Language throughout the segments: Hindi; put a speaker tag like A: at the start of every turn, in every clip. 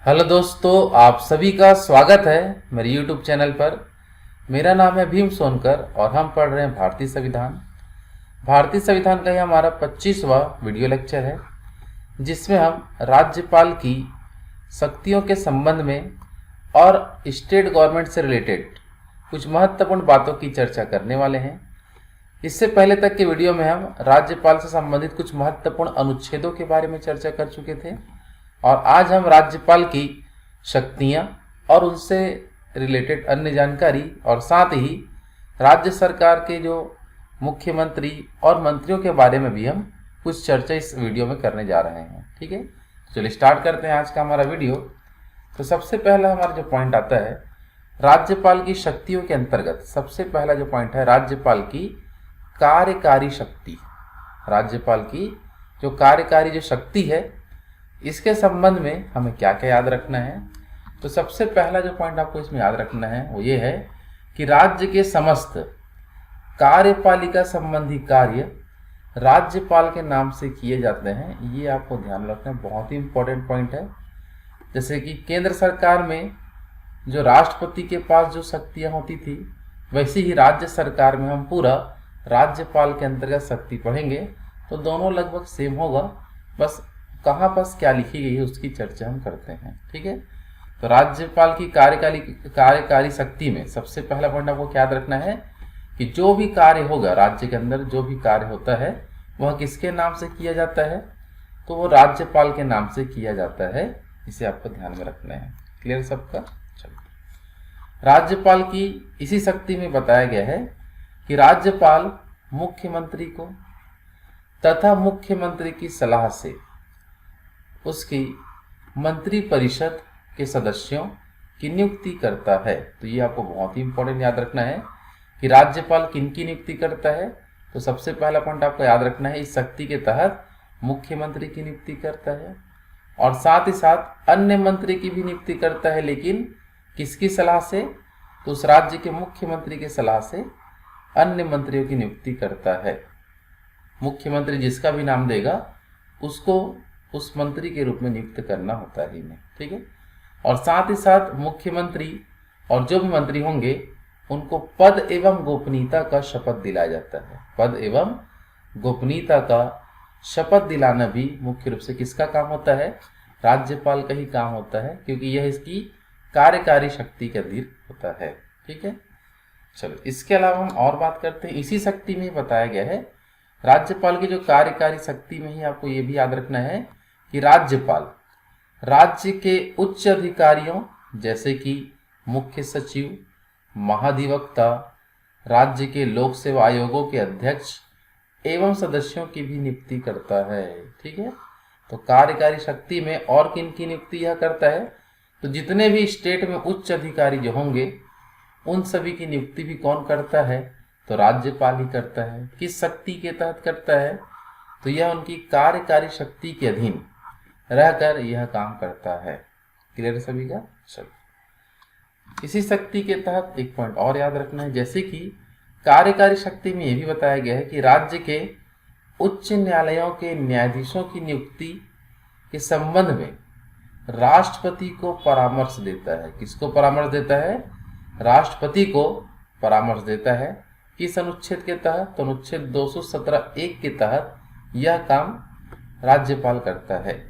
A: हेलो दोस्तों, आप सभी का स्वागत है मेरे यूट्यूब चैनल पर। मेरा नाम है भीम सोनकर और हम पढ़ रहे हैं भारतीय संविधान। भारतीय संविधान का यह हमारा 25वां वीडियो लेक्चर है, जिसमें हम राज्यपाल की शक्तियों के संबंध में और स्टेट गवर्नमेंट से रिलेटेड कुछ महत्वपूर्ण बातों की चर्चा करने वाले हैं। इससे पहले तक के वीडियो में हम राज्यपाल से संबंधित कुछ महत्वपूर्ण अनुच्छेदों के बारे में चर्चा कर चुके थे और आज हम राज्यपाल की शक्तियां और उनसे रिलेटेड अन्य जानकारी और साथ ही राज्य सरकार के जो मुख्यमंत्री और मंत्रियों के बारे में भी हम कुछ चर्चा इस वीडियो में करने जा रहे हैं। ठीक है, तो चलिए स्टार्ट करते हैं आज का हमारा वीडियो। तो सबसे पहला हमारा जो पॉइंट आता है राज्यपाल की शक्तियों के अंतर्गत, सबसे पहला जो पॉइंट है राज्यपाल की कार्यकारी शक्ति। राज्यपाल की जो कार्यकारी जो शक्ति है, इसके संबंध में हमें क्या क्या याद रखना है। तो सबसे पहला जो पॉइंट आपको इसमें याद रखना है वो ये है कि राज्य के समस्त कार्यपालिका संबंधी कार्य राज्यपाल के नाम से किए जाते हैं। ये आपको ध्यान रखना है, बहुत ही इंपॉर्टेंट पॉइंट है। जैसे कि केंद्र सरकार में जो राष्ट्रपति के पास जो शक्तियां होती थी, वैसे ही राज्य सरकार में हम पूरा राज्यपाल के अंतर्गत शक्ति पढ़ेंगे तो दोनों लगभग सेम होगा, बस कहाँ पर क्या लिखी गई है उसकी चर्चा हम करते हैं। ठीक है, तो राज्यपाल की कार्यकारी शक्ति में सबसे पहला पॉइंट आपको क्या याद रखना है कि जो भी कार्य होगा राज्य के अंदर, जो भी कार्य होता है वह किसके नाम से किया जाता है, तो वो राज्यपाल के नाम से किया जाता है। इसे आपको ध्यान में रखना है। क्लियर सबका? चलो, राज्यपाल की इसी शक्ति में बताया गया है कि राज्यपाल मुख्यमंत्री को तथा मुख्यमंत्री की सलाह से उसकी मंत्री परिषद के सदस्यों की नियुक्ति करता है। तो ये आपको बहुत ही इंपॉर्टेंट याद रखना है कि राज्यपाल किनकी नियुक्ति करता है। तो सबसे पहला पॉइंट आपको याद रखना है, इस शक्ति के तहत मुख्यमंत्री की नियुक्ति करता है और साथ ही साथ अन्य मंत्री की भी नियुक्ति करता है, लेकिन किसकी सलाह से? तो उस राज्य के मुख्यमंत्री की सलाह से अन्य मंत्रियों की नियुक्ति करता है। मुख्यमंत्री जिसका भी नाम देगा उसको उस मंत्री के रूप में नियुक्त करना होता है इन्हें। ठीक है, और साथ ही साथ मुख्यमंत्री और जो भी मंत्री होंगे उनको पद एवं गोपनीयता का शपथ दिलाया जाता है। पद एवं गोपनीयता का शपथ दिलाना भी मुख्य रूप से किसका काम होता है? राज्यपाल का ही काम होता है, क्योंकि यह इसकी कार्यकारी शक्ति के अधीन होता है। ठीक है, चलो इसके अलावा हम और बात करते हैं। इसी शक्ति में बताया गया है राज्यपाल की जो कार्यकारी शक्ति में ही आपको ये भी याद रखना है कि राज्यपाल राज्य के उच्च अधिकारियों जैसे कि मुख्य सचिव, महाधिवक्ता, राज्य के लोक सेवा आयोगों के अध्यक्ष एवं सदस्यों की भी नियुक्ति करता है। ठीक है, तो कार्यकारी शक्ति में और किन की नियुक्ति यह करता है? तो जितने भी स्टेट में उच्च अधिकारी जो होंगे उन सभी की नियुक्ति भी कौन करता है? तो राज्यपाल ही करता है। किस शक्ति के तहत करता है? तो यह उनकी कार्यकारी शक्ति के अधीन रहकर यह काम करता है। क्लियर सभी का? चलो, इसी शक्ति के तहत एक पॉइंट और याद रखना है, जैसे कि कार्यकारी शक्ति में यह भी बताया गया है कि राज्य के उच्च न्यायालयों के न्यायाधीशों की नियुक्ति के संबंध में राष्ट्रपति को परामर्श देता है। किसको परामर्श देता है? राष्ट्रपति को परामर्श देता है। किस अनुच्छेद के तहत? तो अनुच्छेद 217(1) के तहत यह काम राज्यपाल करता है।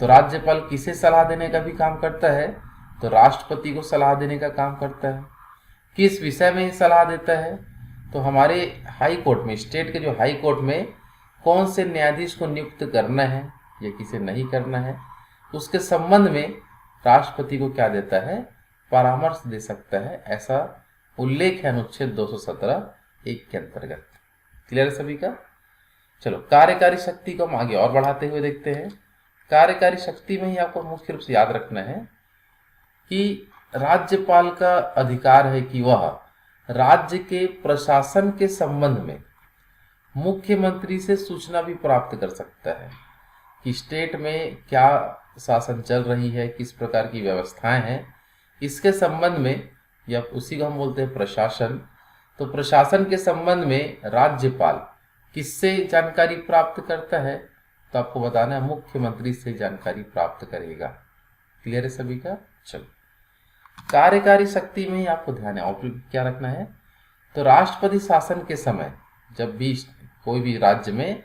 A: तो राज्यपाल किसे सलाह देने का भी काम करता है? तो राष्ट्रपति को सलाह देने का काम करता है। किस विषय में सलाह देता है? तो हमारे हाई कोर्ट में, स्टेट के जो हाई कोर्ट में कौन से न्यायाधीश को नियुक्त करना है या किसे नहीं करना है, उसके संबंध में राष्ट्रपति को क्या देता है? परामर्श दे सकता है। ऐसा उल्लेख है अनुच्छेद 217(1) के अंतर्गत। क्लियर सभी का? चलो, कार्यकारी शक्ति को हम आगे और बढ़ाते हुए देखते हैं। कार्यकारी शक्ति में ही आपको मुख्य रूप से याद रखना है कि राज्यपाल का अधिकार है कि वह राज्य के प्रशासन के संबंध में मुख्यमंत्री से सूचना भी प्राप्त कर सकता है कि स्टेट में क्या शासन चल रही है, किस प्रकार की व्यवस्थाएं हैं, इसके संबंध में, या उसी को हम बोलते हैं प्रशासन। तो प्रशासन के संबंध में राज्यपाल किससे जानकारी प्राप्त करता है? तो आपको बताना है मुख्यमंत्री से जानकारी प्राप्त करेगा। क्लियर है सभी का। चलो, कार्यकारी शक्ति में ही आपको ध्यान है और क्या रखना है, तो राष्ट्रपति शासन के समय जब भी कोई भी राज्य में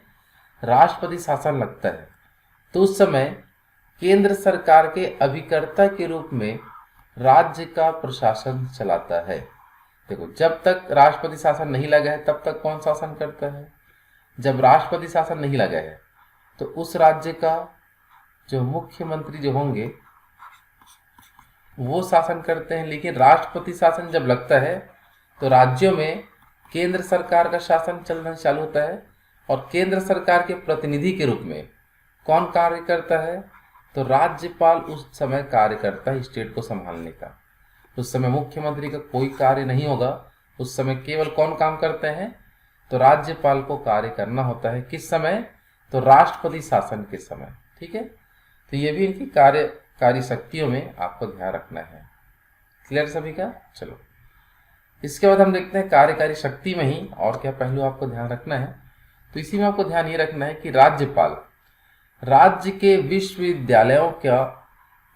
A: राष्ट्रपति शासन लगता है तो उस समय केंद्र सरकार के अभिकर्ता के रूप में राज्य का प्रशासन चलाता है। देखो, जब तक राष्ट्रपति शासन नहीं लगा है तब तक कौन शासन करता है, जब राष्ट्रपति शासन नहीं लगा है तो उस राज्य का जो मुख्यमंत्री जो होंगे वो शासन करते हैं। लेकिन राष्ट्रपति शासन जब लगता है तो राज्यों में केंद्र सरकार का शासन चलना चालू होता है और केंद्र सरकार के प्रतिनिधि के रूप में कौन कार्य करता है, तो राज्यपाल उस समय कार्य करता है स्टेट को संभालने का। उस समय मुख्यमंत्री का कोई कार्य नहीं होगा, उस समय केवल कौन काम करते हैं, तो राज्यपाल को कार्य करना होता है। किस समय, तो राष्ट्रपति शासन के समय। ठीक है, तो ये भी इनकी कार्यकारी शक्तियों में आपको ध्यान रखना है। क्लियर सभी का। चलो, इसके बाद हम देखते हैं कार्यकारी शक्ति में ही और क्या पहलू आपको ध्यान रखना है। तो इसी में आपको ध्यान ये रखना है कि राज्यपाल राज्य के विश्वविद्यालयों का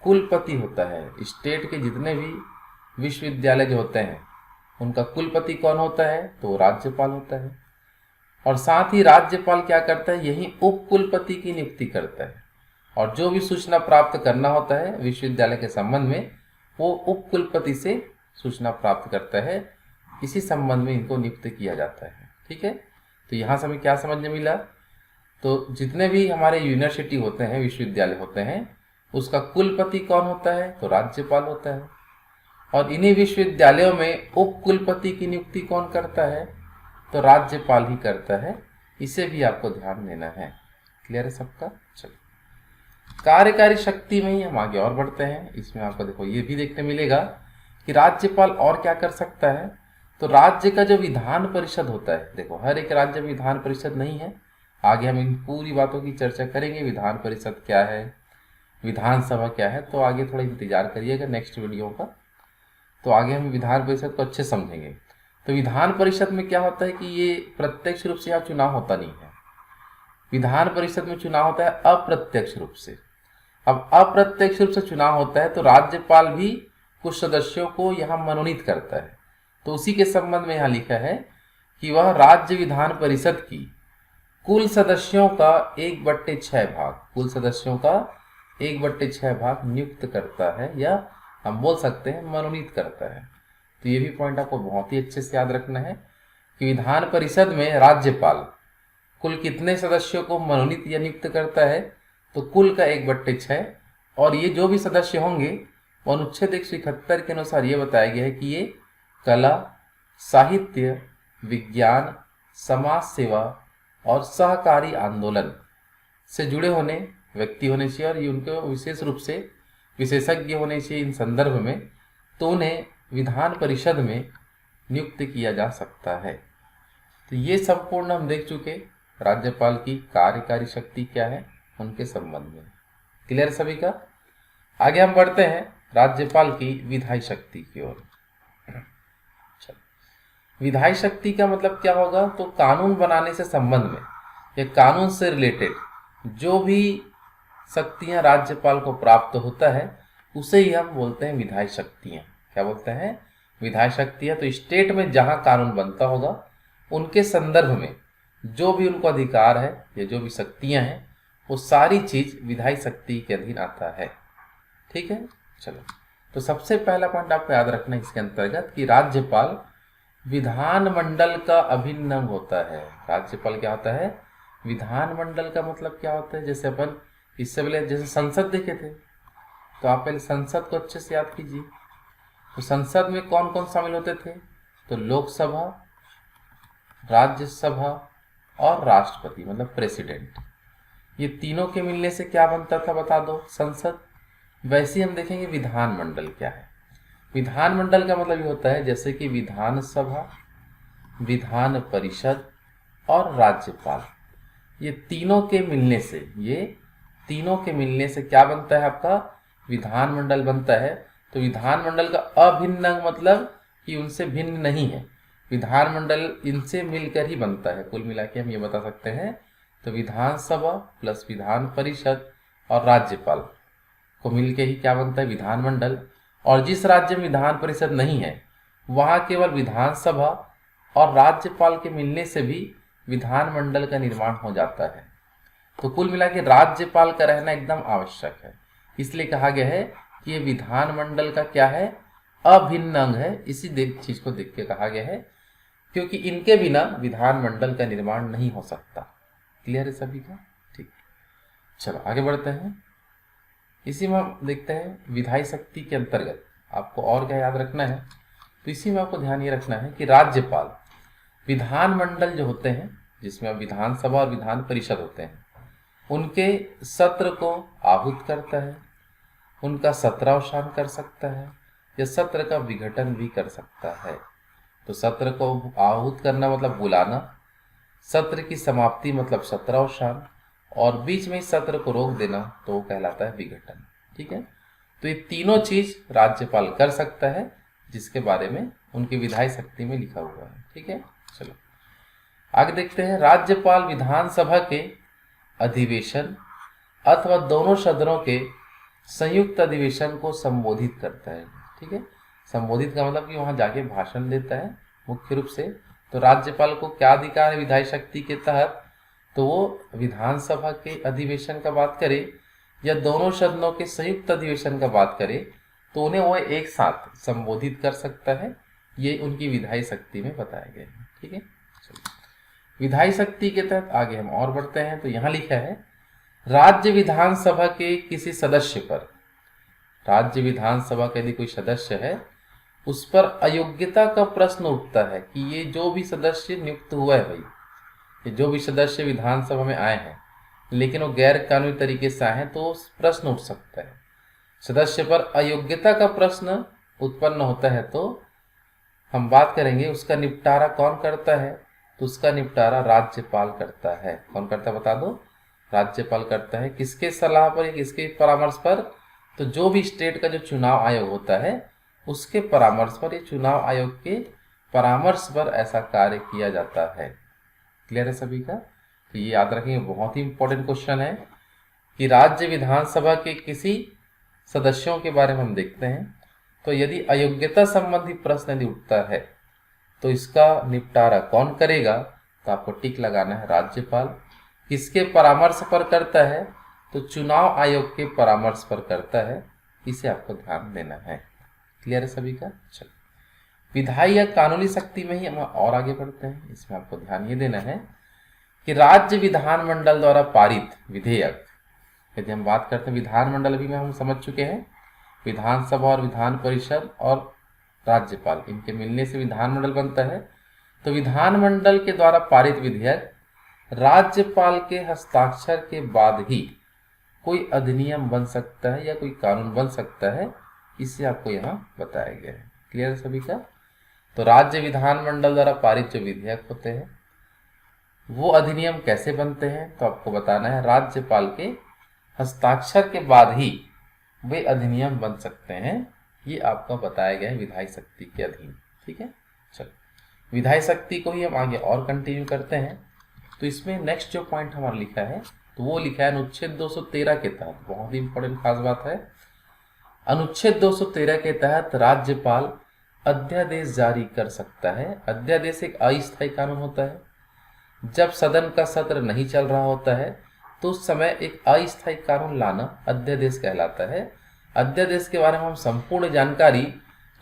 A: कुलपति होता है। स्टेट के जितने भी विश्वविद्यालय जो होते हैं उनका कुलपति कौन होता है, तो राज्यपाल होता है। और साथ ही राज्यपाल क्या करता है, यही उप कुलपति की नियुक्ति करता है और जो भी सूचना प्राप्त करना होता है विश्वविद्यालय के संबंध में वो उप कुलपति से सूचना प्राप्त करता है। इसी संबंध में इनको नियुक्त किया जाता है। ठीक है, तो यहाँ से हमें क्या समझने मिला, तो जितने भी हमारे यूनिवर्सिटी होते हैं, विश्वविद्यालय होते हैं, उसका कुलपति कौन होता है, तो राज्यपाल होता है। और इन्हीं विश्वविद्यालयों में उप कुलपति की नियुक्ति कौन करता है, तो राज्यपाल ही करता है। इसे भी आपको ध्यान देना है। क्लियर है सबका। चलो, कार्यकारी शक्ति में ही हम आगे और बढ़ते हैं। इसमें आपको देखो ये भी देखने मिलेगा कि राज्यपाल और क्या कर सकता है, तो राज्य का जो विधान परिषद होता है, देखो हर एक राज्य में विधान परिषद नहीं है। आगे हम इन पूरी बातों की चर्चा करेंगे, विधान परिषद क्या है, विधानसभा क्या है, तो आगे थोड़ा इंतजार करिएगा नेक्स्ट वीडियो का। तो आगे हम विधान परिषद को अच्छे समझेंगे। तो विधान परिषद में क्या होता है कि ये प्रत्यक्ष रूप से यहाँ चुनाव होता नहीं है। विधान परिषद में चुनाव होता है अप्रत्यक्ष रूप से। अब अप्रत्यक्ष रूप से चुनाव होता है तो राज्यपाल भी कुछ सदस्यों को यहाँ मनोनीत करता है। तो उसी के संबंध में यहाँ लिखा है कि वह राज्य विधान परिषद की कुल सदस्यों का 1/6 भाग, कुल सदस्यों का 1/6 भाग नियुक्त करता है, या हम बोल सकते हैं मनोनीत करता है। तो ये भी पॉइंट आपको बहुत ही अच्छे से याद रखना है कि विधान परिषद में राज्यपाल कुल कितने सदस्यों को मनोनीत या नियुक्त करता है, तो कुल का 1/6। और ये जो भी सदस्य होंगे वो अनुच्छेद 171 के अनुसार ये बताया गया है कि ये कला, साहित्य, विज्ञान, समाज सेवा और सहकारी आंदोलन से जुड़े होने व्यक्ति होने चाहिए और ये उनको विशेष रूप से विशेषज्ञ होने चाहिए इन संदर्भ में। तो उन्हें विधान परिषद में नियुक्त किया जा सकता है। तो ये संपूर्ण हम देख चुके राज्यपाल की कार्यकारी शक्ति क्या है उनके संबंध में। क्लियर सभी का। आगे हम बढ़ते हैं राज्यपाल की विधायी शक्ति की ओर। विधायी शक्ति का मतलब क्या होगा, तो कानून बनाने से संबंध में या कानून से रिलेटेड जो भी शक्तियां राज्यपाल को प्राप्त होता है उसे ही हम बोलते हैं विधायी शक्तियां। क्या बोलते हैं, विधायी शक्तियां। तो स्टेट में जहां कानून बनता होगा उनके संदर्भ में जो भी उनको अधिकार है या जो भी शक्तियां हैं वो सारी चीज विधायी शक्ति के अधीन आता है। ठीक है, चलो, तो सबसे पहला पॉइंट आपको याद रखना है इसके अंतर्गत कि राज्यपाल विधानमंडल का अभिन्न अंग होता है। राज्यपाल क्या होता है, विधानमंडल का मतलब क्या होता है, जैसे अपन इससे पहले जैसे संसद देखे थे, तो आप पहले संसद को अच्छे से याद कीजिए। तो संसद में कौन कौन शामिल होते थे, तो लोकसभा, राज्यसभा और राष्ट्रपति मतलब प्रेसिडेंट। ये तीनों के मिलने से क्या बनता था बता दो, संसद। वैसे हम देखेंगे विधानमंडल क्या है। विधानमंडल का मतलब ये होता है जैसे कि विधानसभा, विधान परिषद और राज्यपाल, ये तीनों के मिलने से क्या बनता है आपका, विधानमंडल बनता है। तो विधानमंडल का अभिन्न अंग मतलब कि उनसे भिन्न नहीं है, विधानमंडल इनसे मिलकर ही बनता है। कुल मिला के हम ये बता सकते हैं। तो विधानसभा प्लस विधान परिषद और राज्यपाल को मिलके ही क्या बनता है, विधानमंडल। और जिस राज्य में विधान परिषद नहीं है वहाँ केवल विधानसभा और राज्यपाल के मिलने से भी विधानमंडल का निर्माण हो जाता है। तो कुल मिला के राज्यपाल का रहना एकदम आवश्यक है, इसलिए कहा गया है कि ये विधानमंडल का क्या है, अभिन्न अंग है। इसी चीज को देख के कहा गया है, क्योंकि इनके बिना विधानमंडल का निर्माण नहीं हो सकता। क्लियर है सभी का? ठीक, चलो आगे बढ़ते हैं। इसी में हम देखते हैं विधायी शक्ति के अंतर्गत आपको और क्या याद रखना है, तो इसी में आपको ध्यान ये रखना है कि राज्यपाल विधानमंडल जो होते हैं, जिसमें विधानसभा और विधान परिषद होते हैं, उनके सत्र को आहूत करता है, उनका सत्रावसान कर सकता है या सत्र का विघटन भी कर सकता है। तो सत्र को आहूत करना मतलब बुलाना, सत्र की समाप्ति मतलब सत्रावसान, और बीच में सत्र को रोक देना तो वो कहलाता है विघटन। ठीक है, तो ये तीनों चीज राज्यपाल कर सकता है, जिसके बारे में उनकी विधायी शक्ति में लिखा हुआ है। ठीक है, चलो आगे देखते हैं। राज्यपाल विधानसभा के अधिवेशन अथवा दोनों सदनों के संयुक्त अधिवेशन को संबोधित करता है। ठीक है, संबोधित का मतलब कि वहां जाके भाषण देता है मुख्य रूप से। तो राज्यपाल को क्या अधिकार है विधायी शक्ति के तहत, तो वो विधानसभा के अधिवेशन का बात करे या दोनों सदनों के संयुक्त अधिवेशन का बात करे तो उन्हें वो एक साथ संबोधित कर सकता है। ये उनकी विधायी शक्ति में बताया गया है। ठीक है, चलिए विधायी शक्ति के तहत आगे हम और बढ़ते हैं। तो यहाँ लिखा है, राज्य विधानसभा के किसी सदस्य पर, राज्य विधानसभा का यदि कोई सदस्य है उस पर अयोग्यता का प्रश्न उठता है कि ये जो भी सदस्य नियुक्त हुआ है, भाई ये जो भी सदस्य विधानसभा में आए हैं लेकिन वो गैर कानूनी तरीके से आए हैं, तो प्रश्न उठ सकता है। सदस्य पर अयोग्यता का प्रश्न उत्पन्न होता है तो हम बात करेंगे उसका निपटारा कौन करता है, तो उसका निपटारा राज्यपाल करता है। कौन करता है बता दो, राज्यपाल करता है। किसके सलाह पर, किसके परामर्श पर, तो जो भी स्टेट का जो चुनाव आयोग होता है उसके परामर्श पर, ये चुनाव आयोग के परामर्श पर ऐसा कार्य किया जाता है। क्लियर है सभी का? तो ये याद रखेंगे, बहुत ही इंपॉर्टेंट क्वेश्चन है कि राज्य विधानसभा के किसी सदस्यों के बारे में हम देखते हैं। तो यदि अयोग्यता संबंधी प्रश्न यदि उठता है तो इसका निपटारा कौन करेगा, तो आपको टिक लगाना है राज्यपाल। किसके परामर्श पर करता है, तो चुनाव आयोग के परामर्श पर करता है। इसे आपको ध्यान देना है। क्लियर है सभी का? चलो विधायी या कानूनी शक्ति में ही हम और आगे बढ़ते हैं। इसमें आपको ध्यान ये देना है कि राज्य विधानमंडल द्वारा पारित विधेयक, यदि हम बात करते हैं विधानमंडल अभी में हम समझ चुके हैं, विधानसभा और विधान परिषद और राज्यपाल इनके मिलने से विधानमंडल बनता है। तो विधानमंडल के द्वारा पारित विधेयक राज्यपाल के हस्ताक्षर के बाद ही कोई अधिनियम बन सकता है या कोई कानून बन सकता है। इसे आपको यहाँ बताया गया है। क्लियर है सभी का? तो राज्य विधानमंडल द्वारा पारित जो विधेयक होते हैं वो अधिनियम कैसे बनते हैं, तो आपको बताना है राज्यपाल के हस्ताक्षर के बाद ही वे अधिनियम बन सकते हैं। ये आपको बताया गया है विधायी शक्ति के अधीन। ठीक है, चलो विधायी शक्ति को ही हम आगे और कंटिन्यू करते हैं। तो इसमें नेक्स्ट जो पॉइंट हमारा लिखा है तो वो लिखा है अनुच्छेद 213 के तहत, बहुत ही इंपॉर्टेंट खास बात है। अनुच्छेद 213 के तहत राज्यपाल अध्यादेश जारी कर सकता है। अध्यादेश एक अस्थायी कानून होता है। जब सदन का सत्र नहीं चल रहा होता है तो उस समय एक अस्थायी कानून लाना अध्यादेश कहलाता है। अध्यादेश के बारे में हम संपूर्ण जानकारी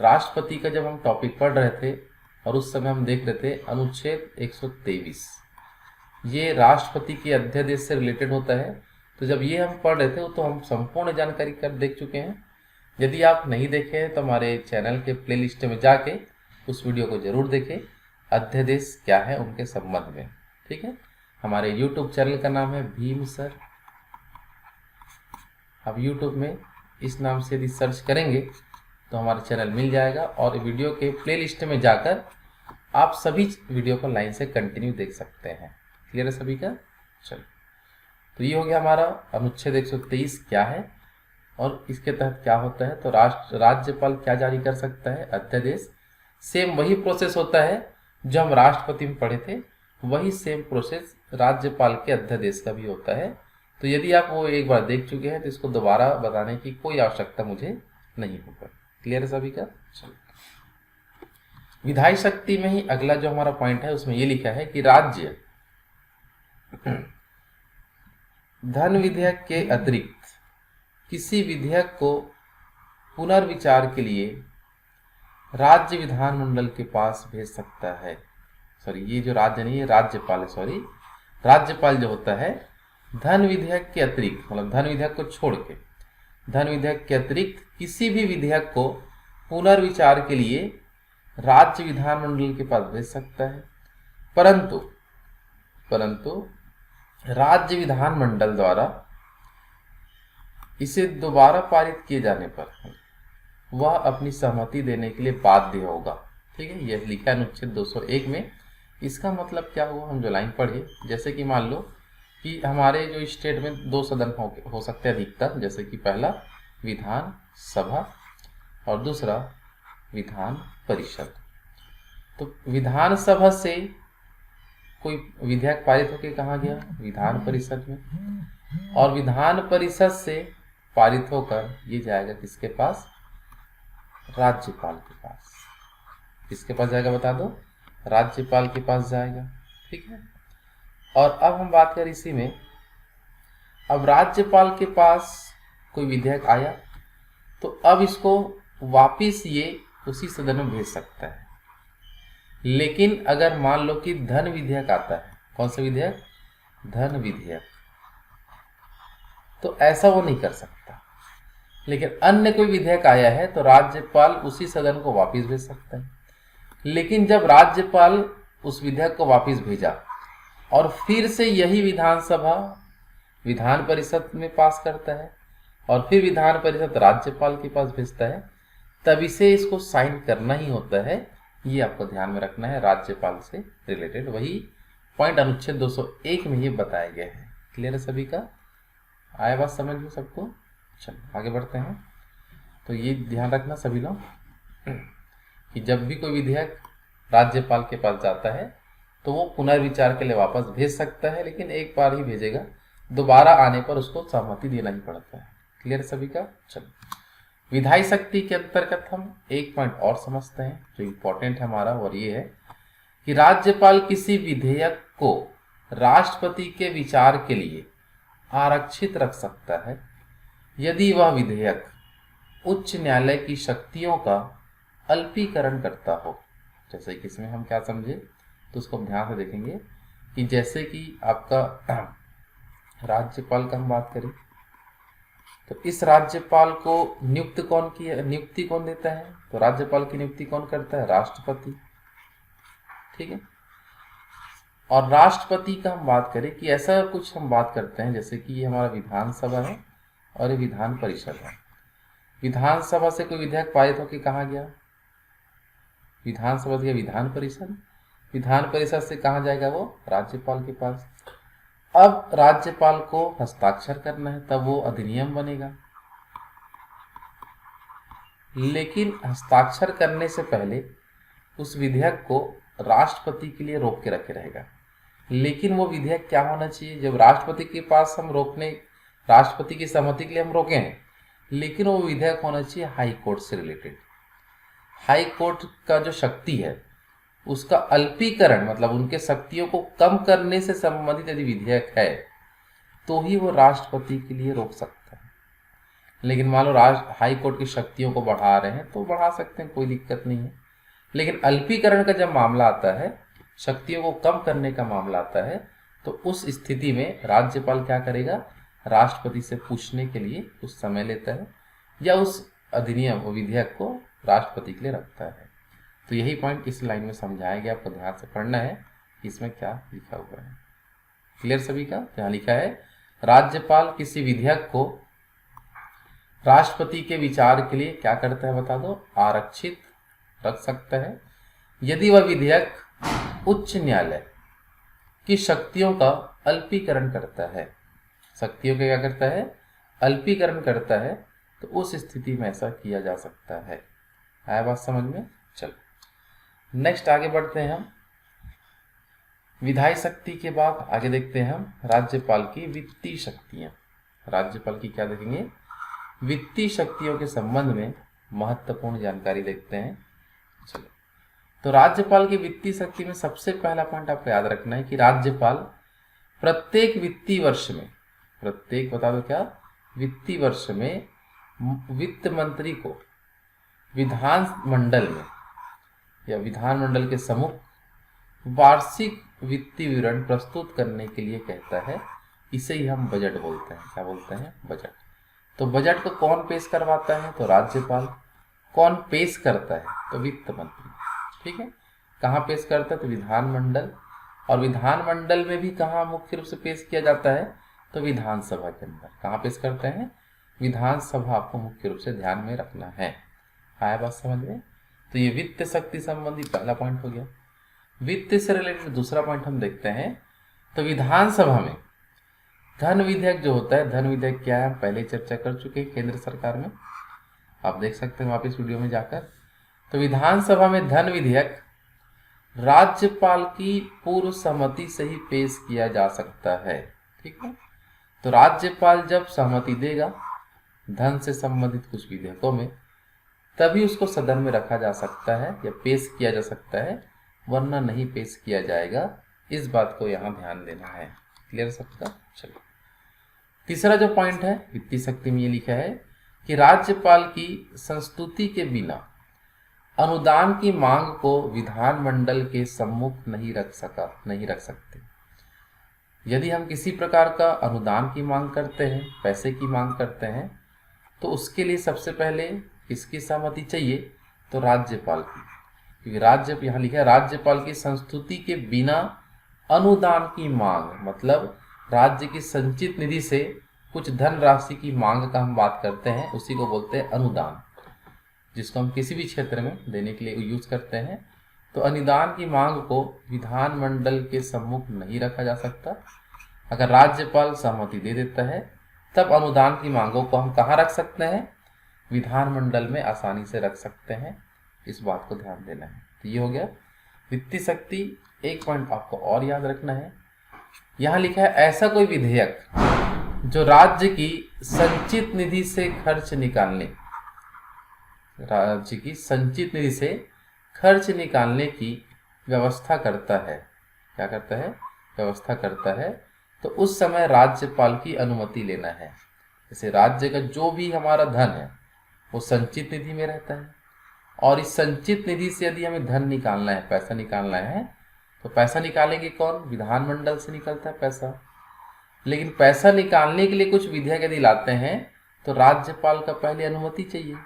A: राष्ट्रपति का जब हम टॉपिक पढ़ रहे थे और उस समय हम देख रहे थे अनुच्छेद 123, ये राष्ट्रपति के अध्यादेश से रिलेटेड होता है। तो जब ये हम पढ़ रहे थे तो हम संपूर्ण जानकारी कर देख चुके हैं। यदि आप नहीं देखे हैं तो हमारे चैनल के प्लेलिस्ट में जाके उस वीडियो को जरूर देखें, अध्यादेश क्या है उनके संबंध में। ठीक है, हमारे यूट्यूब चैनल का नाम है भीम सर। अब यूट्यूब में इस नाम से यदि सर्च करेंगे तो हमारा चैनल मिल जाएगा और वीडियो के प्लेलिस्ट में जाकर आप सभी वीडियो को लाइन से कंटिन्यू देख सकते हैं। क्लियर है सभी का? चलो, तो ये हो गया हमारा अनुच्छेद 123 क्या है और इसके तहत क्या होता है। तो राज्यपाल क्या जारी कर सकता है, अध्यादेश। सेम वही प्रोसेस होता है जो हम राष्ट्रपति में पढ़े थे, वही सेम प्रोसेस राज्यपाल के अध्यादेश का भी होता है। तो तो यदि आप वो एक बार देख चुके हैं तो इसको दोबारा बताने की कोई आवश्यकता मुझे नहीं होगा। क्लियर है सभी का? चलो, विधायी शक्ति में ही अगला जो हमारा पॉइंट है उसमें ये लिखा है कि राज्य धन विधेयक के अतिरिक्त किसी विधेयक को पुनर्विचार के लिए राज्य विधानमंडल के पास भेज सकता है। सॉरी, ये जो राज्य नहीं है, राज्यपाल है, सॉरी, राज्यपाल जो होता है धन विधेयक के अतिरिक्त, मतलब धन विधेयक को छोड़ के, धन विधेयक के अतिरिक्त किसी भी विधेयक को पुनर्विचार के लिए राज्य विधानमंडल के पास भेज सकता है, परंतु राज्य विधानमंडल द्वारा इसे दोबारा पारित किए जाने पर वह अपनी सहमति देने के लिए बाध्य होगा। ठीक है, यह लिखा है अनुच्छेद 201 में। इसका मतलब क्या हुआ, हम जो लाइन पढ़े, जैसे कि मान लो कि हमारे जो स्टेट में 2 सदन हो सकते हैं अधिकतर, जैसे कि पहला विधान सभा और दूसरा विधान परिषद। तो विधान सभा से कोई विधेयक पारित होकर कहाँ गया, विधान परिषद में, और विधान परिषद से पारित होकर ये जाएगा किसके पास, राज्यपाल के पास। किसके पास जाएगा बता दो, राज्यपाल के पास जाएगा। ठीक है, और अब हम बात करें इसी में, अब राज्यपाल के पास कोई विधेयक आया तो अब इसको वापिस ये उसी सदन में भेज सकता है। लेकिन अगर मान लो कि धन विधेयक आता है, कौन सा विधेयक, धन विधेयक, तो ऐसा वो नहीं कर सकता। लेकिन अन्य कोई विधेयक आया है तो राज्यपाल उसी सदन को वापस भेज सकता है। लेकिन जब राज्यपाल उस विधेयक को वापस भेजा और फिर से यही विधानसभा विधान परिषद में पास करता है और फिर विधान परिषद राज्यपाल के पास भेजता है, तब इसे इसको साइन करना ही होता है। ये आपको ध्यान में रखना है, राज्यपाल से रिलेटेड वही पॉइंट अनुच्छेद 201 में ये बताया गया है। क्लियर है सभी का, आया बात समझ में सबको? चलो आगे बढ़ते हैं। तो ये ध्यान रखना सभी लोग कि जब भी कोई विधेयक राज्यपाल के पास जाता है तो वो पुनर्विचार के लिए वापस भेज सकता है, लेकिन एक बार ही भेजेगा, दोबारा आने पर उसको सहमति देना ही पड़ता है। क्लियर सभी का? चलो, विधायी शक्ति के अंतर्गत हम एक पॉइंट और समझते हैं जो इम्पोर्टेंट है हमारा, और ये है कि राज्यपाल किसी विधेयक को राष्ट्रपति के विचार के लिए आरक्षित रख सकता है यदि वह विधेयक उच्च न्यायालय की शक्तियों का अल्पीकरण करता हो। जैसे कि इसमें हम क्या समझे तो उसको ध्यान से देखेंगे कि जैसे कि आपका राज्यपाल का हम बात करें तो इस राज्यपाल को नियुक्ति कौन देता है, तो राज्यपाल की नियुक्ति कौन करता है, राष्ट्रपति। ठीक है, और राष्ट्रपति का हम बात करें कि ऐसा कुछ हम बात करते हैं जैसे कि ये हमारा विधानसभा है और ये विधान परिषद है। विधानसभा से कोई विधेयक पारित होकर कहाँ गया, विधानसभा से विधान परिषद, विधान परिषद से कहाँ जाएगा वो, राज्यपाल के पास। अब राज्यपाल को हस्ताक्षर करना है तब वो अधिनियम बनेगा, लेकिन हस्ताक्षर करने से पहले उस विधेयक को राष्ट्रपति के लिए रोक के रखे रहेगा। लेकिन वो विधेयक क्या होना चाहिए, जब राष्ट्रपति के पास हम राष्ट्रपति की सहमति के लिए हम रोके हैं, लेकिन वो विधेयक होना चाहिए हाई कोर्ट से रिलेटेड। हाई कोर्ट का जो शक्ति है उसका अल्पीकरण, मतलब उनके शक्तियों को कम करने से संबंधित यदि विधेयक है तो ही वो राष्ट्रपति के लिए रोक सकता है। लेकिन मान लो हाई कोर्ट की शक्तियों को बढ़ा रहे हैं तो बढ़ा सकते हैं, कोई दिक्कत नहीं है। लेकिन अल्पीकरण का जब मामला आता है, शक्तियों को कम करने का मामला आता है, तो उस स्थिति में राज्यपाल क्या करेगा, राष्ट्रपति से पूछने के लिए कुछ समय लेता है या उस अधिनियम विधेयक को राष्ट्रपति के लिए रखता है। तो यही पॉइंट इस लाइन में समझाया गया, आपको ध्यान से पढ़ना है कि इसमें क्या लिखा हुआ है। क्लियर सभी का? यहाँ लिखा है राज्यपाल किसी विधेयक को राष्ट्रपति के विचार के लिए क्या करता है बता दो, आरक्षित रख सकता है यदि वह विधेयक उच्च न्यायालय की शक्तियों का अल्पीकरण करता है। शक्तियों का क्या करता है, अल्पीकरण करता है, तो उस स्थिति में ऐसा किया जा सकता है। आया बात समझ में? चलो नेक्स्ट आगे बढ़ते हैं हम। विधायी शक्ति के बाद आगे देखते हैं हम राज्यपाल की वित्तीय शक्तियां। राज्यपाल की क्या देखेंगे, वित्तीय शक्तियों के संबंध में महत्वपूर्ण जानकारी देखते हैं। चलो, तो राज्यपाल की वित्तीय शक्ति में सबसे पहला पॉइंट आपको याद रखना है कि राज्यपाल प्रत्येक वित्तीय वर्ष में, प्रत्येक बता दो क्या, वित्तीय वर्ष में वित्त मंत्री को विधानमंडल में या विधानमंडल के सम्मुख वार्षिक वित्तीय विवरण प्रस्तुत करने के लिए कहता है। इसे ही हम बजट बोलते हैं। क्या बोलते हैं, बजट। तो बजट को कौन पेश करवाता है, तो राज्यपाल। कौन पेश करता है, तो वित्त मंत्री। ठीक है, कहाँ पेश करता है, तो विधानमंडल। और विधानमंडल में भी कहाँ मुख्य रूप से पेश किया जाता है, तो विधानसभा के अंदर। कहाँ पेश करते हैं, विधानसभा। आपको मुख्य रूप से ध्यान में रखना है। आया बात समझ में। तो ये वित्त शक्ति संबंधी पहला पॉइंट हो गया। वित्त से रिलेटेड दूसरा पॉइंट हम देखते हैं, तो विधानसभा में धन विधेयक जो होता है, धन विधेयक क्या है, हम पहले चर्चा कर चुके हैं केंद्र सरकार में, आप देख सकते हैं वापस वीडियो में जाकर। तो विधानसभा में धन विधेयक राज्यपाल की पूर्व सहमति से ही पेश किया जा सकता है। ठीक है, तो राज्यपाल जब सहमति देगा धन से संबंधित कुछ विधेयकों में, तभी उसको सदन में रखा जा सकता है या पेश किया जा सकता है, वरना नहीं पेश किया जाएगा। इस बात को यहाँ ध्यान देना है। क्लियर सबका। चलो, तीसरा जो पॉइंट है वित्तीय शक्ति में ये लिखा है कि राज्यपाल की संस्तुति के बिना अनुदान की मांग को विधानमंडल के सम्मुख नहीं रख सकते। यदि हम किसी प्रकार का अनुदान की मांग करते हैं, पैसे की मांग करते हैं, तो उसके लिए सबसे पहले किसकी सहमति चाहिए, तो राज्यपाल की। क्योंकि राज्य यहाँ लिखा है राज्यपाल की संस्तुति के बिना अनुदान की मांग, मतलब राज्य की संचित निधि से कुछ धन राशि की मांग का हम बात करते हैं, उसी को बोलते हैं अनुदान, जिसको हम किसी भी क्षेत्र में देने के लिए यूज करते हैं। तो अनुदान की मांग को विधानमंडल के सम्मुख नहीं रखा जा सकता। अगर राज्यपाल सहमति दे देता है, तब अनुदान की मांगों को हम कहाँ रख सकते हैं, विधानमंडल में आसानी से रख सकते हैं। इस बात को ध्यान देना है। तो ये हो गया वित्तीय शक्ति। एक पॉइंट आपको और याद रखना है, यहाँ लिखा है ऐसा कोई विधेयक जो राज्य की संचित निधि से खर्च निकालने, राज्य की संचित निधि से खर्च निकालने की व्यवस्था करता है। क्या करता है, व्यवस्था करता है। तो उस समय राज्यपाल की अनुमति लेना है। जैसे राज्य का जो भी हमारा धन है वो संचित निधि में रहता है, और इस संचित निधि से यदि हमें धन निकालना है, पैसा निकालना है, तो पैसा निकालेंगे कौन, विधानमंडल से निकलता है पैसा। लेकिन पैसा निकालने के लिए कुछ विधेयक यदि लाते हैं, तो राज्यपाल का पहले अनुमति चाहिए,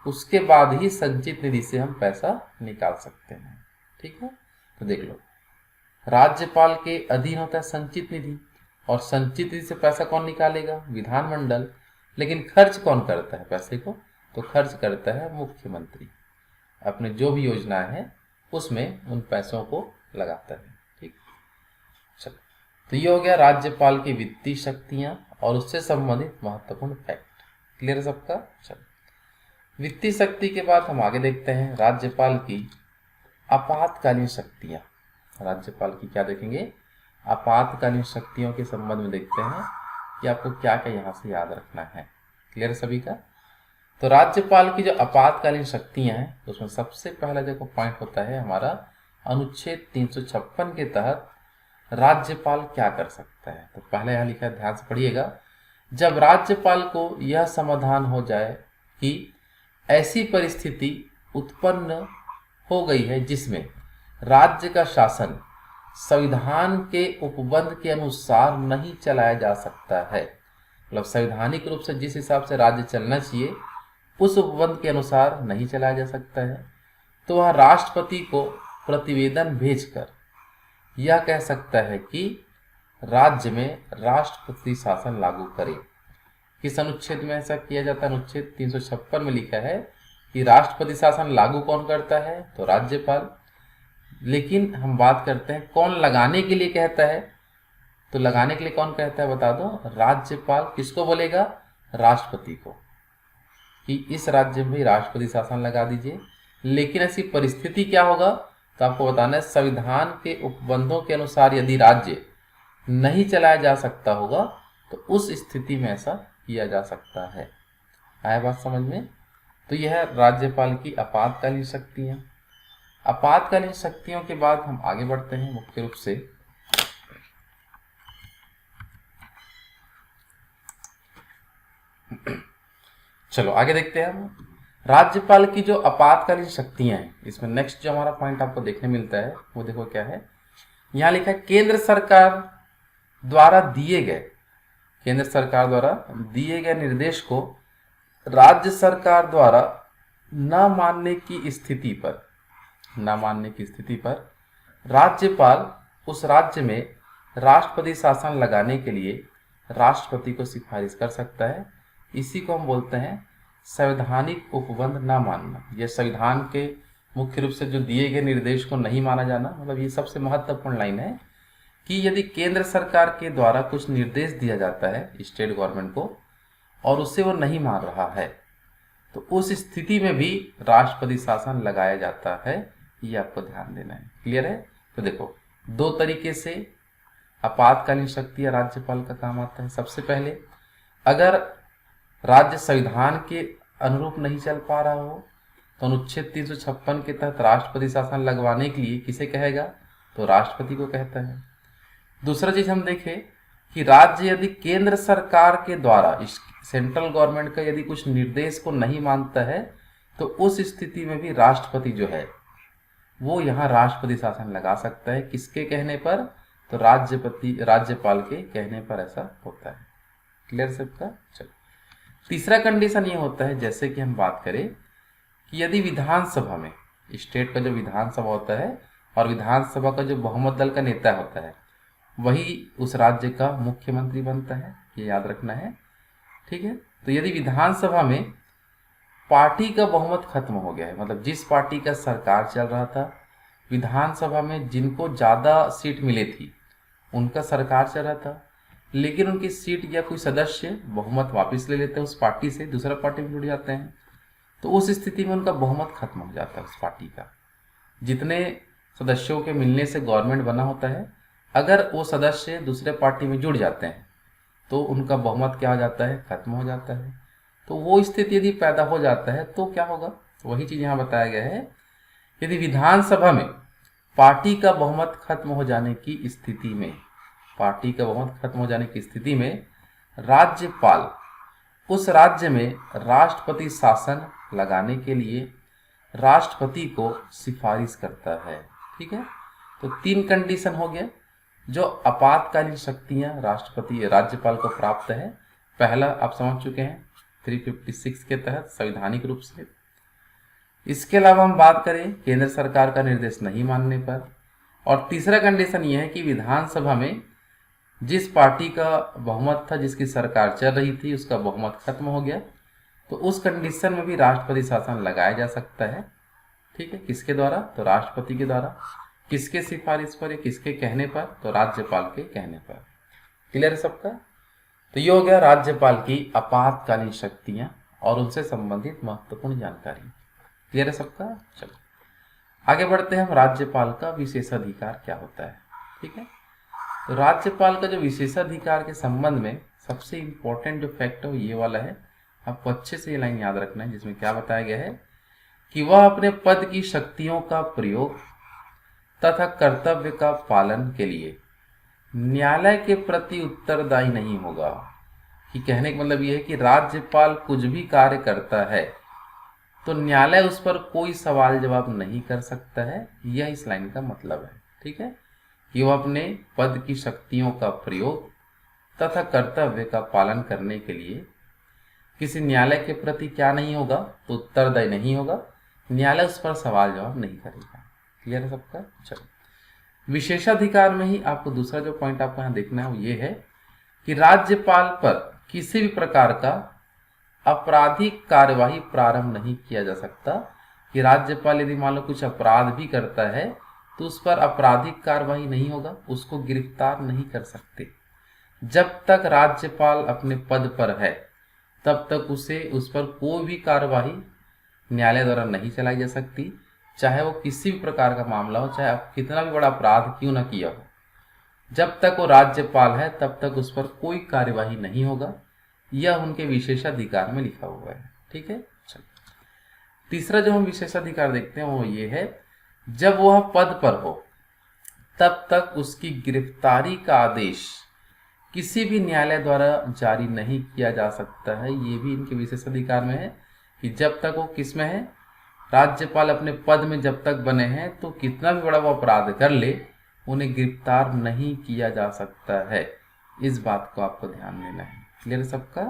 A: उसके बाद ही संचित निधि से हम पैसा निकाल सकते हैं। ठीक है, तो देख लो, राज्यपाल के अधीन होता है संचित निधि, और संचित निधि से पैसा कौन निकालेगा, विधानमंडल। लेकिन खर्च कौन करता है पैसे को, तो खर्च करता है मुख्यमंत्री। अपने जो भी योजनाएं हैं उसमें उन पैसों को लगाता है। ठीक, चलो, तो ये हो गया राज्यपाल की वित्तीय शक्तियां और उससे संबंधित महत्वपूर्ण फैक्ट। क्लियर है सबका। चलो, वित्तीय शक्ति के बाद हम आगे देखते हैं राज्यपाल की आपातकालीन शक्तियां। राज्यपाल की क्या देखेंगे, आपातकालीन शक्तियों के संबंध में देखते हैं कि आपको क्या क्या यहाँ से याद रखना है। क्लियर सभी का। तो राज्यपाल की जो आपातकालीन शक्तियां हैं, उसमें सबसे पहला जो पॉइंट होता है हमारा अनुच्छेद 356 के तहत राज्यपाल क्या कर सकता है। तो पहले यहाँ लिखा है, ध्यान से पढ़िएगा, जब राज्यपाल को यह समाधान हो जाए कि ऐसी परिस्थिति उत्पन्न हो गई है जिसमें राज्य का शासन संविधान के उपबंध के अनुसार नहीं चलाया जा सकता है, मतलब संवैधानिक रूप से जिस हिसाब से राज्य चलना चाहिए उस उपबंध के अनुसार नहीं चलाया जा सकता है, तो वह राष्ट्रपति को प्रतिवेदन भेजकर यह कह सकता है कि राज्य में राष्ट्रपति शासन लागू करे। किस अनुच्छेद में ऐसा किया जाता है, अनुच्छेद 356 में लिखा है कि राष्ट्रपति शासन लागू कौन करता है, तो राज्यपाल। लेकिन हम बात करते हैं कौन लगाने के लिए कहता है, तो लगाने के लिए कौन कहता है बता दो, राज्यपाल। किसको बोलेगा, राष्ट्रपति को, कि इस राज्य में राष्ट्रपति शासन लगा दीजिए। लेकिन ऐसी परिस्थिति क्या होगा, तो आपको बताना है संविधान के उपबंधों के अनुसार यदि राज्य नहीं चलाया जा सकता होगा तो उस स्थिति में ऐसा किया जा सकता है। आया बात समझ में? तो यह है राज्यपाल की आपातकालीन शक्तियां। आपातकालीन शक्तियों के बाद हम आगे बढ़ते हैं मुख्य रूप से चलो आगे देखते हैं हम राज्यपाल की जो आपातकालीन शक्तियां हैं। इसमें नेक्स्ट जो हमारा पॉइंट आपको देखने मिलता है वो देखो क्या है। यहाँ लिखा है केंद्र सरकार द्वारा दिए गए निर्देश को राज्य सरकार द्वारा न मानने की स्थिति पर राज्यपाल उस राज्य में राष्ट्रपति शासन लगाने के लिए राष्ट्रपति को सिफारिश कर सकता है। इसी को हम बोलते हैं संवैधानिक उपबंध न मानना। यह संविधान के मुख्य रूप से जो दिए गए निर्देश को नहीं माना जाना, मतलब ये सबसे महत्वपूर्ण लाइन है कि यदि केंद्र सरकार के द्वारा कुछ निर्देश दिया जाता है स्टेट गवर्नमेंट को और उससे वो नहीं मान रहा है तो उस स्थिति में भी राष्ट्रपति शासन लगाया जाता है। ये आपको ध्यान देना है। क्लियर है? तो देखो दो तरीके से आपातकालीन शक्ति या राज्यपाल का काम आता है। सबसे पहले अगर राज्य संविधान के अनुरूप नहीं चल पा रहा हो तो अनुच्छेद 356 के तहत राष्ट्रपति शासन लगवाने के लिए किसे कहेगा? तो राष्ट्रपति को कहता है। दूसरा चीज हम देखें कि राज्य यदि केंद्र सरकार के द्वारा सेंट्रल गवर्नमेंट का यदि कुछ निर्देश को नहीं मानता है तो उस स्थिति में भी राष्ट्रपति जो है वो यहाँ राष्ट्रपति शासन लगा सकता है। किसके कहने पर? तो राज्यपाल के कहने पर ऐसा होता है। क्लियर सबका? चलो तीसरा कंडीशन ये होता है जैसे कि हम बात करें कि यदि विधानसभा में स्टेट का जो विधानसभा होता है और विधानसभा का जो बहुमत दल का नेता होता है वही उस राज्य का मुख्यमंत्री बनता है। ये याद रखना है। ठीक है? तो यदि विधानसभा में पार्टी का बहुमत खत्म हो गया है, मतलब जिस पार्टी का सरकार चल रहा था विधानसभा में जिनको ज़्यादा सीट मिली थी उनका सरकार चल रहा था, लेकिन उनकी सीट या कोई सदस्य बहुमत वापस ले लेते हैं उस पार्टी से, दूसरा पार्टी में जुड़ जाते हैं, तो उस स्थिति में उनका बहुमत खत्म हो जाता है उस पार्टी का। जितने सदस्यों के मिलने से गवर्नमेंट बना होता है, अगर वो सदस्य दूसरे पार्टी में जुड़ जाते हैं तो उनका बहुमत क्या हो जाता है? खत्म हो जाता है। तो वो स्थिति यदि पैदा हो जाता है तो क्या होगा? वही चीज़ यहाँ बताया गया है। यदि विधानसभा में पार्टी का बहुमत खत्म हो जाने की स्थिति में राज्यपाल उस राज्य में राष्ट्रपति शासन लगाने के लिए राष्ट्रपति को सिफारिश करता है। ठीक है? तो तीन कंडीशन हो गया जो आपातकालीन शक्तियां राज्यपाल को प्राप्त है। पहला आप समझ चुके हैं 356 के तहत संवैधानिक रूप से। इसके अलावा हम बात करें केंद्र सरकार का निर्देश नहीं मानने पर, और तीसरा कंडीशन यह है कि विधानसभा में जिस पार्टी का बहुमत था, जिसकी सरकार चल रही थी, उसका बहुमत खत्म हो गया तो उस कंडीशन में भी राष्ट्रपति शासन लगाया जा सकता है। ठीक है? किसके द्वारा? तो राष्ट्रपति के द्वारा। किसके सिफारिश पर या किसके कहने पर? तो राज्यपाल के कहने पर। क्लियर है सबका? तो ये हो गया राज्यपाल की आपातकालीन शक्तियां और उनसे संबंधित महत्वपूर्ण जानकारी। क्लियर है सबका? चलो आगे बढ़ते हैं हम। राज्यपाल का विशेषाधिकार क्या होता है? ठीक है? तो राज्यपाल का जो विशेषाधिकार के संबंध में सबसे इंपॉर्टेंट जो फैक्ट है वो ये वाला है। आपको अच्छे से ये लाइन याद रखना है जिसमें क्या बताया गया है कि वह अपने पद की शक्तियों का प्रयोग तथा कर्तव्य का पालन के लिए न्यायालय के प्रति उत्तरदायी नहीं होगा। कि कहने का मतलब यह है कि राज्यपाल कुछ भी कार्य करता है तो न्यायालय उस पर कोई सवाल जवाब नहीं कर सकता है। यह इस लाइन का मतलब है। ठीक है? कि वह अपने पद की शक्तियों का प्रयोग तथा कर्तव्य का पालन करने के लिए किसी न्यायालय के प्रति क्या नहीं होगा? तो उत्तरदायी नहीं होगा। न्यायालय उस पर सवाल जवाब नहीं करेगा। क्लियर है सबका? चलो विशेषाधिकार में ही आपको दूसरा जो पॉइंट आपको यहाँ देखना है वो ये है कि राज्यपाल पर किसी भी प्रकार का आपराधिक कार्यवाही प्रारंभ नहीं किया जा सकता। कि राज्यपाल यदि मान लो कुछ अपराध भी करता है तो उस पर आपराधिक कार्यवाही नहीं होगा, उसको गिरफ्तार नहीं कर सकते। जब तक राज्यपाल अपने पद पर है तब तक उस पर कोई भी कार्यवाही न्यायालय द्वारा नहीं चलाई जा सकती, चाहे वो किसी भी प्रकार का मामला हो, चाहे आप कितना भी बड़ा अपराध क्यों ना किया हो, जब तक वो राज्यपाल है तब तक उस पर कोई कार्यवाही नहीं होगा। यह उनके विशेषाधिकार में लिखा हुआ है। ठीक है। चलो, तीसरा जो हम विशेषाधिकार देखते हैं वो ये है, जब वह पद पर हो तब तक उसकी गिरफ्तारी का आदेश किसी भी न्यायालय द्वारा जारी नहीं किया जा सकता है। ये भी इनके विशेषाधिकार में है कि जब तक वो किस में है, राज्यपाल अपने पद में जब तक बने हैं तो कितना भी बड़ा वो अपराध कर ले उन्हें गिरफ्तार नहीं किया जा सकता है। इस बात को आपको ध्यान देना है। क्लियर सबका?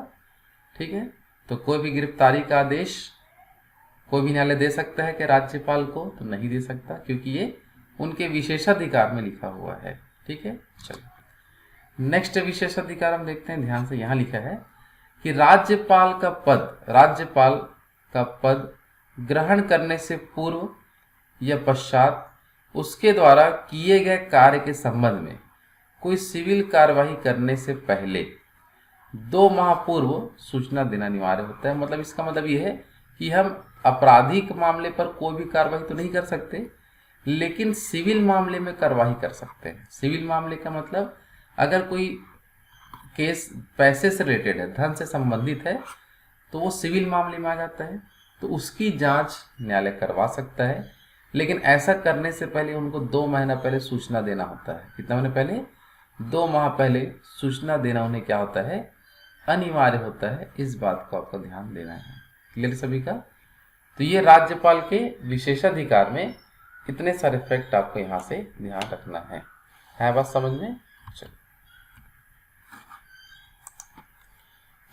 A: ठीक है। तो कोई भी गिरफ्तारी का आदेश कोई भी न्यायालय दे सकता है कि राज्यपाल को? तो नहीं दे सकता, क्योंकि ये उनके विशेषाधिकार में लिखा हुआ है। ठीक है। चलो, नेक्स्ट विशेषाधिकार हम देखते हैं। ध्यान से यहाँ लिखा है कि राज्यपाल का पद ग्रहण करने से पूर्व या पश्चात उसके द्वारा किए गए कार्य के संबंध में कोई सिविल कार्यवाही करने से पहले 2 माह पूर्व सूचना देना अनिवार्य होता है। मतलब इसका मतलब ये है कि हम आपराधिक मामले पर कोई भी कार्रवाई तो नहीं कर सकते, लेकिन सिविल मामले में कार्रवाई कर सकते हैं। सिविल मामले का मतलब अगर कोई केस पैसे से रिलेटेड है, धन से संबंधित है, तो वो सिविल मामले में आ जाता है, तो उसकी जांच न्यायालय करवा सकता है। लेकिन ऐसा करने से पहले उनको 2 महीना पहले सूचना देना होता है। कितना महीने पहले? 2 माह पहले सूचना देना उन्हें क्या होता है? अनिवार्य होता है। इस बात को आपको ध्यान देना है। क्लियर सभी का? तो ये राज्यपाल के विशेषाधिकार में इतने सारे फैक्ट आपको यहाँ से ध्यान रखना है बात समझ में?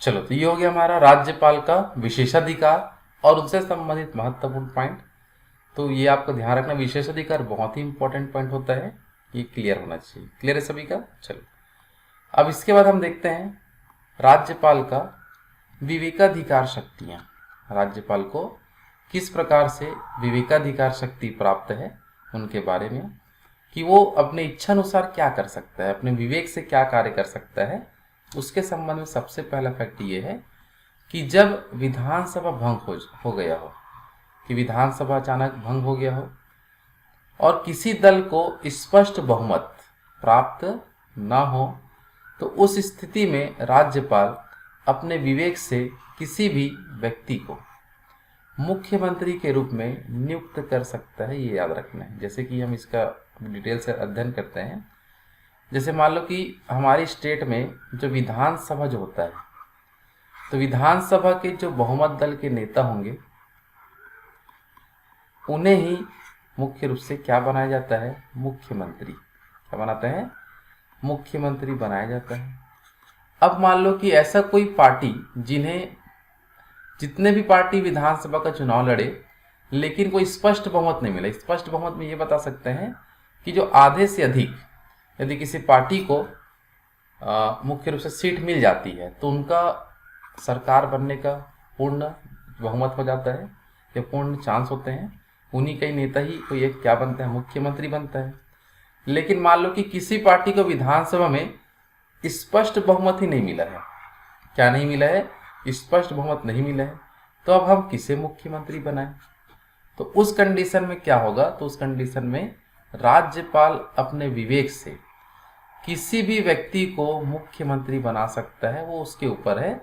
A: चलो, तो ये हो गया हमारा राज्यपाल का विशेषाधिकार और उससे संबंधित महत्वपूर्ण पॉइंट। तो ये आपको ध्यान रखना, विशेषाधिकार बहुत ही इंपॉर्टेंट पॉइंट होता है, ये क्लियर होना चाहिए। क्लियर है सभी का? चलो, अब इसके बाद हम देखते हैं राज्यपाल का विवेकाधिकार शक्तियां। राज्यपाल को किस प्रकार से विवेकाधिकार शक्ति प्राप्त है उनके बारे में, कि वो अपने इच्छा अनुसार क्या कर सकता है, अपने विवेक से क्या कार्य कर सकता है, उसके संबंध में सबसे पहला फैक्ट ये है कि जब विधानसभा भंग हो गया हो, कि विधानसभा अचानक भंग हो गया हो और किसी दल को स्पष्ट बहुमत प्राप्त न हो, तो उस स्थिति में राज्यपाल अपने विवेक से किसी भी व्यक्ति को मुख्यमंत्री के रूप में नियुक्त कर सकता है। ये याद रखना है। जैसे कि हम इसका डिटेल से अध्ययन करते हैं। जैसे मान लो कि हमारी स्टेट में जो विधानसभा जो होता है, तो विधानसभा के जो बहुमत दल के नेता होंगे उन्हें ही मुख्य रूप से क्या बनाया जाता है? मुख्यमंत्री। क्या बनाते हैं? मुख्यमंत्री बनाया जाता है। अब मान लो कि ऐसा कोई पार्टी जितने भी पार्टी विधानसभा का चुनाव लड़े लेकिन कोई स्पष्ट बहुमत नहीं मिला। स्पष्ट बहुमत में ये बता सकते हैं कि जो आधे से अधिक यदि किसी पार्टी को मुख्य रूप से सीट मिल जाती है तो उनका सरकार बनने का पूर्ण बहुमत हो जाता है या पूर्ण चांस होते हैं। उन्हीं का ही नेता ही कोई एक क्या बनता है? मुख्यमंत्री बनता है। लेकिन मान लो कि किसी पार्टी को विधानसभा में स्पष्ट बहुमत ही नहीं मिला है। क्या नहीं मिला है? स्पष्ट बहुमत नहीं मिला है। तो अब हम किसे मुख्यमंत्री बनाएं? तो उस कंडीशन में क्या होगा? तो उस कंडीशन में राज्यपाल अपने विवेक से किसी भी व्यक्ति को मुख्यमंत्री बना सकता है। वो उसके ऊपर है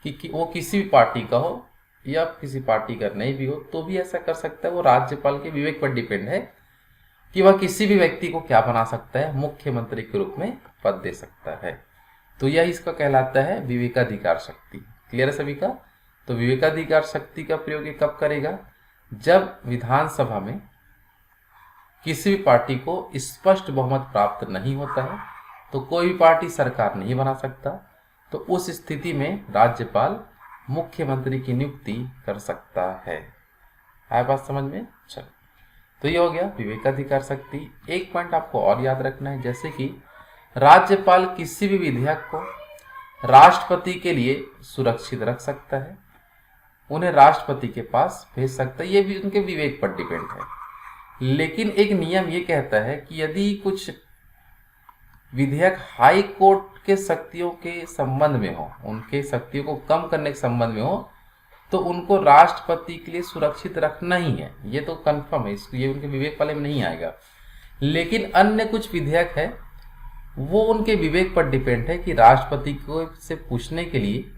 A: कि वो किसी भी पार्टी का हो या किसी पार्टी का नहीं भी हो तो भी ऐसा कर सकता है। वो राज्यपाल के विवेक पर डिपेंड है कि वह किसी भी व्यक्ति को क्या बना सकता है? मुख्यमंत्री के रूप में पद दे सकता है। तो यह इसका कहलाता है विवेकाधिकार शक्ति। क्लियर है सभी का? तो विवेकाधिकार शक्ति का प्रयोग कब करेगा? जब विधानसभा में किसी भी पार्टी को स्पष्ट बहुमत प्राप्त नहीं होता है, तो कोई भी पार्टी सरकार नहीं बना सकता, तो उस स्थिति में राज्यपाल मुख्यमंत्री की नियुक्ति कर सकता है। आया बात समझ में? चलो, तो ये हो गया विवेकाधिकार शक्ति। एक पॉइंट आपको और याद रखना है, जैसे कि राज्यपाल किसी भी विधेयक को राष्ट्रपति के लिए सुरक्षित रख सकता है, उन्हें राष्ट्रपति के पास भेज सकता है। ये भी उनके विवेक पर डिपेंड है। लेकिन एक नियम ये कहता है कि यदि कुछ विधेयक हाई कोर्ट के शक्तियों के संबंध में हो, उनके शक्तियों को कम करने के संबंध में हो, तो उनको राष्ट्रपति के लिए सुरक्षित रखना ही है, ये तो कंफर्म है, इसको ये उनके विवेक वाले में नहीं आएगा। लेकिन अन्य कुछ विधेयक है वो उनके विवेक पर डिपेंड है कि राष्ट्रपति को से पूछने के लिए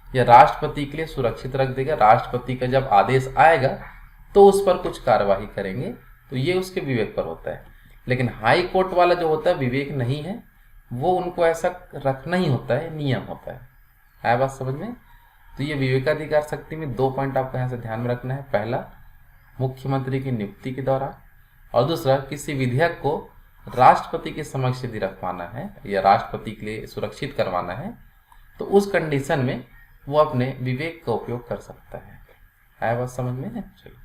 A: या राष्ट्रपति के लिए सुरक्षित रख देगा, राष्ट्रपति का जब आदेश आएगा तो उस पर कुछ कार्यवाही करेंगे, तो ये उसके विवेक पर होता है। लेकिन हाई कोर्ट वाला जो होता है विवेक नहीं है, वो उनको ऐसा रखना ही होता है, नियम होता है बात समझ में। तो ये विवेकाधिकार शक्ति में 2 पॉइंट आपको यहाँ से ध्यान में रखना है। पहला, मुख्यमंत्री की नियुक्ति के दौरान, और दूसरा, किसी विधेयक को राष्ट्रपति के समक्ष यदि रखवाना है या राष्ट्रपति के लिए सुरक्षित करवाना है तो उस कंडीशन में वो अपने विवेक का उपयोग कर सकता है बात समझ में है। चलिए,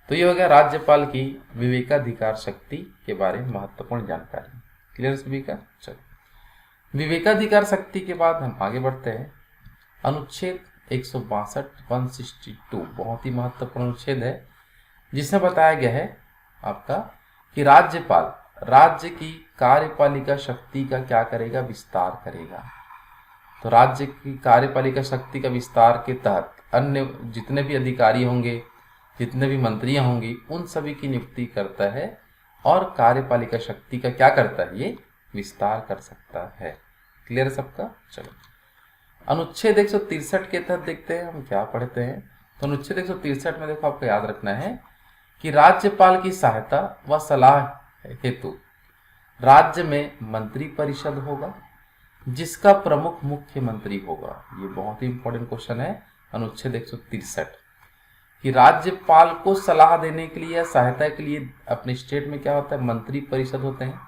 A: तो ये हो गया राज्यपाल की विवेकाधिकार शक्ति के बारे में महत्वपूर्ण जानकारी। क्लियर सभी का। चलिए, विवेकाधिकार शक्ति के बाद हम आगे बढ़ते हैं। अनुच्छेद 162 162 बहुत ही महत्वपूर्ण अनुच्छेद है, जिसमें बताया गया है आपका कि राज्यपाल राज्य की कार्यपालिका शक्ति का क्या करेगा, विस्तार करेगा। तो राज्य की कार्यपालिका शक्ति का विस्तार के तहत अन्य जितने भी अधिकारी होंगे, जितने भी मंत्रियां होंगी, उन सभी की नियुक्ति करता है और कार्यपालिका शक्ति का क्या करता है, ये विस्तार कर सकता है। क्लियर सबका। चलो, अनुच्छेद 163 के तहत देखते हैं हम क्या पढ़ते हैं। तो अनुच्छेद 163 में देखो आपको याद रखना है कि राज्यपाल की सहायता व सलाह हेतु राज्य में मंत्री परिषद होगा जिसका प्रमुख मुख्यमंत्री होगा। ये बहुत ही इंपॉर्टेंट क्वेश्चन है अनुच्छेद 163 कि राज्यपाल को सलाह देने के लिए या सहायता के लिए अपने स्टेट में क्या होता है, मंत्री परिषद होते हैं,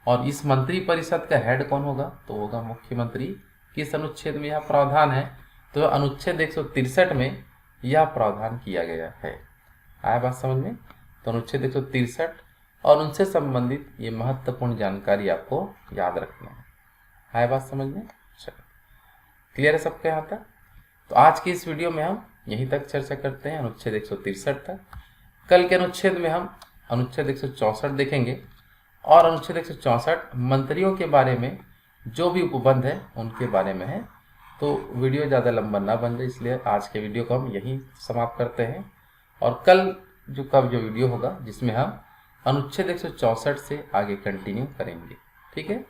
A: और इस मंत्री परिषद का हेड कौन होगा, तो होगा मुख्यमंत्री। किस अनुच्छेद में यह प्रावधान है, तो अनुच्छेद 163 में यह प्रावधान किया गया है। आया बात समझ में। तो अनुच्छेद 163 और उनसे संबंधित ये महत्वपूर्ण जानकारी आपको याद रखना है। आया बात समझ में। चलो, क्लियर है सबके यहाँ तक। तो आज की इस वीडियो में हम यहीं तक चर्चा करते हैं, अनुच्छेद 163 तक। कल के अनुच्छेद में हम अनुच्छेद 164 देखेंगे और अनुच्छेद 164 मंत्रियों के बारे में जो भी उपबंध है उनके बारे में है। तो वीडियो ज़्यादा लंबा ना बन जाए, इसलिए आज के वीडियो को हम यहीं समाप्त करते हैं और कल जो वीडियो होगा जिसमें हम अनुच्छेद 164 से आगे कंटिन्यू करेंगे। ठीक है।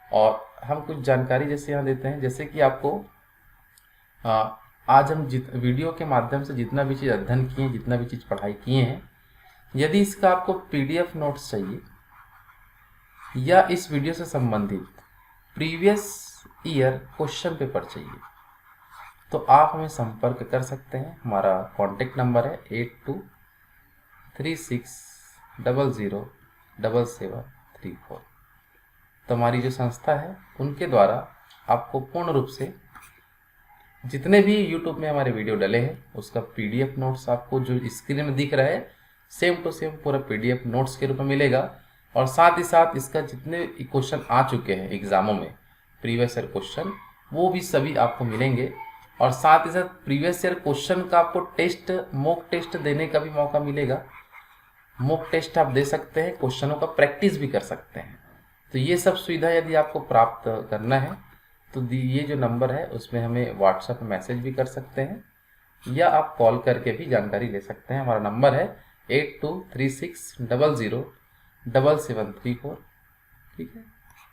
A: और हम कुछ जानकारी जैसे यहाँ देते हैं, जैसे कि आपको आज हम वीडियो के माध्यम से जितना भी चीज़ अध्ययन किए हैं, जितना भी चीज़ पढ़ाई किए हैं, यदि इसका आपको PDF नोट्स चाहिए या इस वीडियो से संबंधित प्रीवियस ईयर क्वेश्चन पेपर चाहिए तो आप हमें संपर्क कर सकते हैं। हमारा कॉन्टेक्ट नंबर है 8236007734। तो हमारी जो संस्था है उनके द्वारा आपको पूर्ण रूप से जितने भी YouTube में हमारे वीडियो डले हैं उसका PDF नोट्स आपको जो स्क्रीन में दिख रहा है सेम टू सेम पूरा PDF नोट्स के रूप में मिलेगा। और साथ ही साथ इसका जितने क्वेश्चन आ चुके हैं एग्जामों में प्रीवियस ईयर क्वेश्चन, वो भी सभी आपको मिलेंगे। और साथ ही साथ प्रीवियस ईयर क्वेश्चन का आपको टेस्ट, मॉक टेस्ट देने का भी मौका मिलेगा। मॉक टेस्ट आप दे सकते हैं, क्वेश्चनों का प्रैक्टिस भी कर सकते हैं। तो ये सब सुविधा यदि आपको प्राप्त करना है तो ये जो नंबर है उसमें हमें व्हाट्सएप मैसेज भी कर सकते हैं या आप कॉल करके भी जानकारी ले सकते हैं। हमारा नंबर है 8236007734। ठीक है।